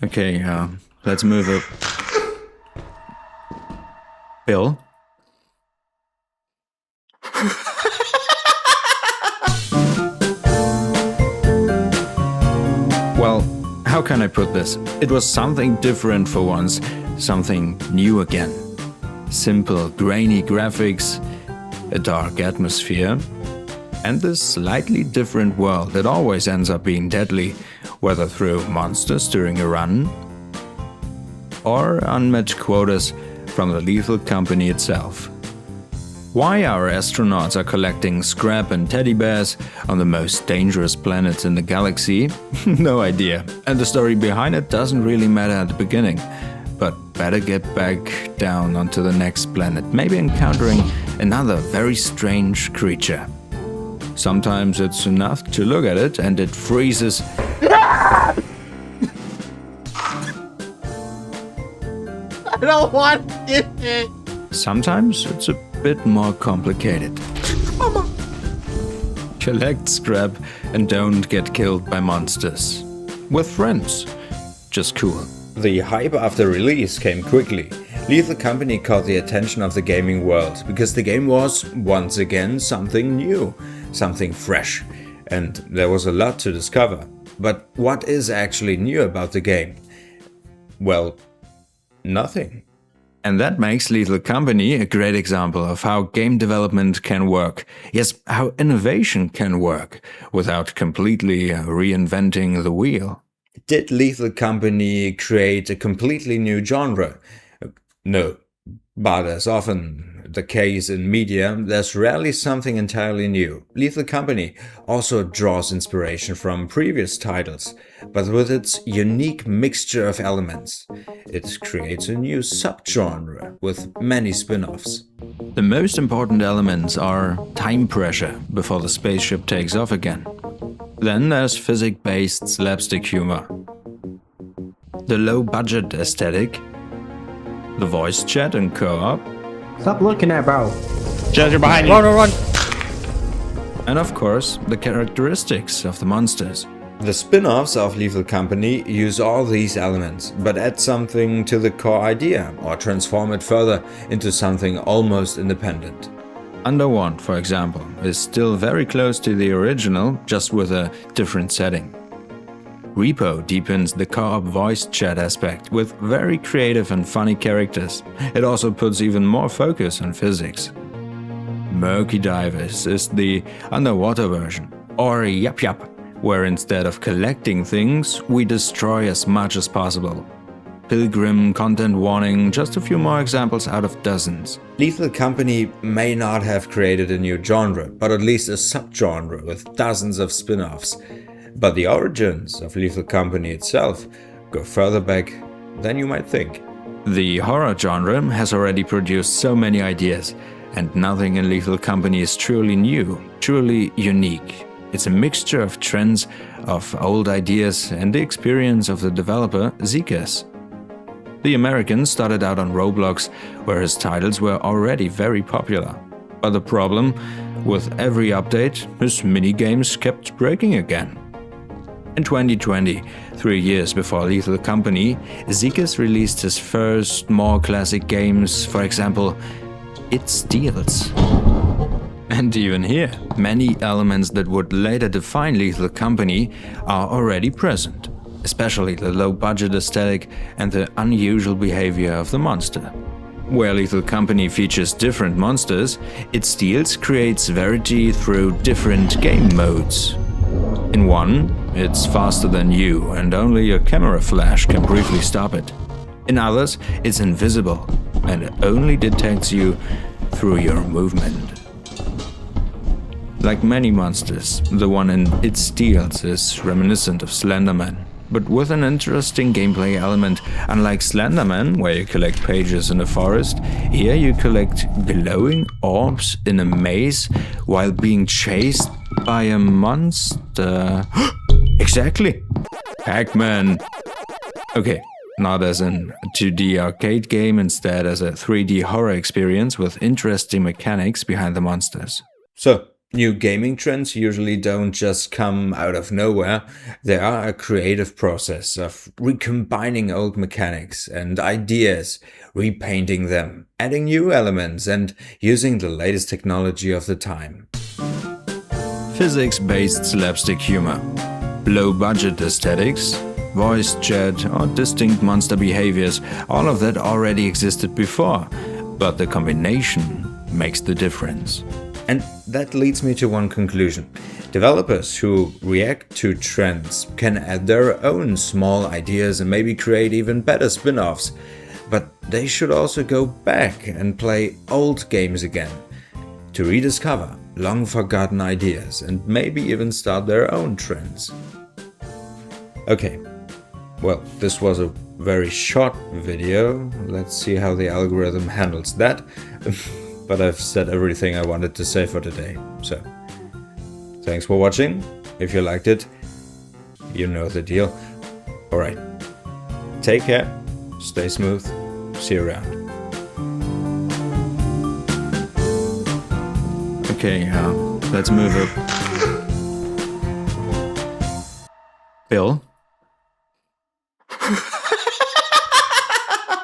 Okay, let's move up. Bill? Well, how can I put this? It was something different for once, something new again. Simple, grainy graphics, a dark atmosphere, and this slightly different world that always ends up being deadly, whether through monsters during a run or unmet quotas from the Lethal Company itself. Why our astronauts are collecting scrap and teddy bears on the most dangerous planets in the galaxy? No idea. And the story behind it doesn't really matter at the beginning. But better get back down onto the next planet, maybe encountering another very strange creature. Sometimes it's enough to look at it and it freezes. I don't want it. Sometimes it's a bit more complicated. Collect scrap and don't get killed by monsters. With friends. Just cool. The hype after release came quickly. Lethal Company caught the attention of the gaming world because the game was, once again, something new, something fresh, and there was a lot to discover. But what is actually new about the game? Well, nothing. And that makes Lethal Company a great example of how game development can work. Yes, how innovation can work without completely reinventing the wheel. Did Lethal Company create a completely new genre? No, but as often the case in media, there's rarely something entirely new. Lethal Company also draws inspiration from previous titles, but with its unique mixture of elements, it creates a new subgenre with many spin-offs. The most important elements are time pressure before the spaceship takes off again. Then there's physics-based slapstick humor, the low-budget aesthetic, the voice chat and co-op. Stop looking at bro. Judge, you're behind you. Run. And of course, the characteristics of the monsters. The spin-offs of Lethal Company use all these elements, but add something to the core idea or transform it further into something almost independent. Under One, for example, is still very close to the original, just with a different setting. Repo deepens the co-op voice chat aspect with very creative and funny characters. It also puts even more focus on physics. Murky Divers is the underwater version, or Yup Yup, where instead of collecting things, we destroy as much as possible. Pilgrim, content warning, just a few more examples out of dozens. Lethal Company may not have created a new genre, but at least a subgenre with dozens of spin-offs. But the origins of Lethal Company itself go further back than you might think. The horror genre has already produced so many ideas, and nothing in Lethal Company is truly new, truly unique. It's a mixture of trends, of old ideas, and the experience of the developer Zekas. The American started out on Roblox, where his titles were already very popular. But the problem, with every update, his minigames kept breaking again. In 2020, 3 years before Lethal Company, Zekas released his first, more classic games, for example, It Steals. And even here, many elements that would later define Lethal Company are already present, especially the low-budget aesthetic and the unusual behavior of the monster. Where Lethal Company features different monsters, It Steals creates variety through different game modes. In one, it's faster than you and only a camera flash can briefly stop it. In others, it's invisible and only detects you through your movement. Like many monsters, the one in It Steals is reminiscent of Slenderman, but with an interesting gameplay element. Unlike Slenderman, where you collect pages in a forest, here you collect glowing orbs in a maze while being chased by a monster. Exactly! Pac-Man! Okay, not as in a 2D arcade game, instead as a 3D horror experience with interesting mechanics behind the monsters. So, New gaming trends usually don't just come out of nowhere. They are a creative process of recombining old mechanics and ideas, repainting them, adding new elements, and using the latest technology of the time. Physics-based slapstick humor, low-budget aesthetics, voice chat, or distinct monster behaviors, all of that already existed before, but the combination makes the difference. And that leads me to one conclusion. Developers who react to trends can add their own small ideas and maybe create even better spin-offs. But they should also go back and play old games again to rediscover long-forgotten ideas and maybe even start their own trends. Okay, well, this was a very short video. Let's see how the algorithm handles that. But I've said everything I wanted to say for today, so thanks for watching. If you liked it, you know the deal. Alright, take care, stay smooth, see you around. Okay, let's move up. Bill?